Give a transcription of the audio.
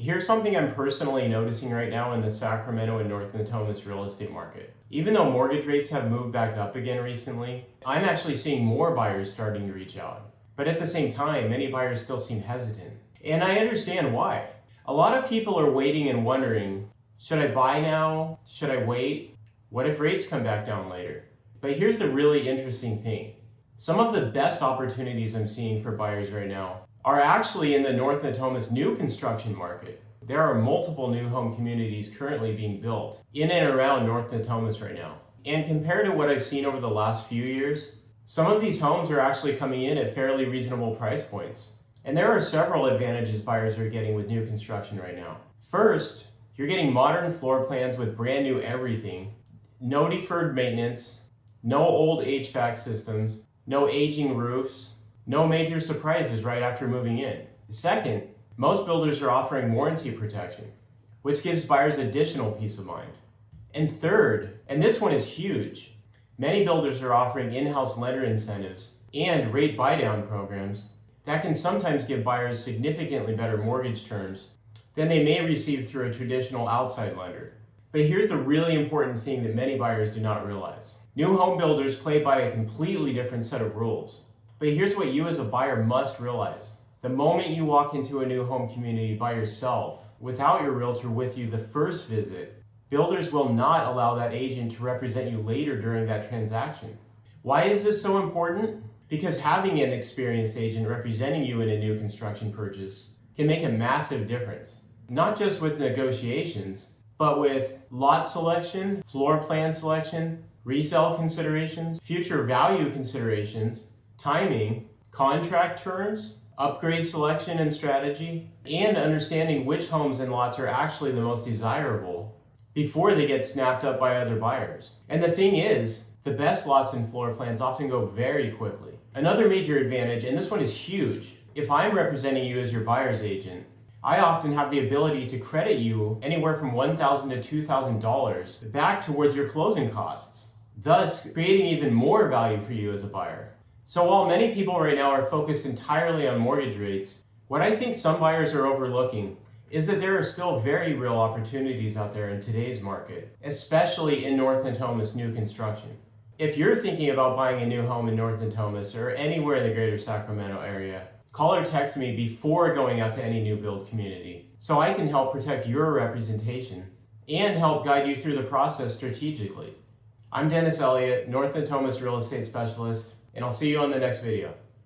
Here's something I'm personally noticing right now in the Sacramento and North Natomas real estate market. Even though mortgage rates have moved back up again recently, I'm actually seeing more buyers starting to reach out. But at the same time, many buyers still seem hesitant. And I understand why. A lot of people are waiting and wondering, should I buy now? Should I wait? What if rates come back down later? But here's the really interesting thing. Some of the best opportunities I'm seeing for buyers right now are actually in the North Natomas new construction market. There are multiple new home communities currently being built in and around North Natomas right now. And compared to what I've seen over the last few years, some of these homes are actually coming in at fairly reasonable price points. And there are several advantages buyers are getting with new construction right now. First, you're getting modern floor plans with brand new everything, no deferred maintenance, no old HVAC systems, no aging roofs, no major surprises right after moving in. Second, most builders are offering warranty protection, which gives buyers additional peace of mind. And third, and this one is huge, many builders are offering in-house lender incentives and rate buy-down programs that can sometimes give buyers significantly better mortgage terms than they may receive through a traditional outside lender. But here's the really important thing that many buyers do not realize. New home builders play by a completely different set of rules. But here's what you as a buyer must realize. The moment you walk into a new home community by yourself, without your realtor with you the first visit, builders will not allow that agent to represent you later during that transaction. Why is this so important? Because having an experienced agent representing you in a new construction purchase can make a massive difference. Not just with negotiations, but with lot selection, floor plan selection, resale considerations, future value considerations, timing, contract terms, upgrade selection and strategy, and understanding which homes and lots are actually the most desirable before they get snapped up by other buyers. And the thing is, the best lots and floor plans often go very quickly. Another major advantage, and this one is huge, if I'm representing you as your buyer's agent, I often have the ability to credit you anywhere from $1,000 to $2,000 back towards your closing costs, thus creating even more value for you as a buyer. So while many people right now are focused entirely on mortgage rates, what I think some buyers are overlooking is that there are still very real opportunities out there in today's market, especially in North Natomas new construction. If you're thinking about buying a new home in North Natomas or anywhere in the greater Sacramento area, call or text me before going out to any new build community so I can help protect your representation and help guide you through the process strategically. I'm Dennis Elliott, North Natomas real estate specialist, and I'll see you on the next video.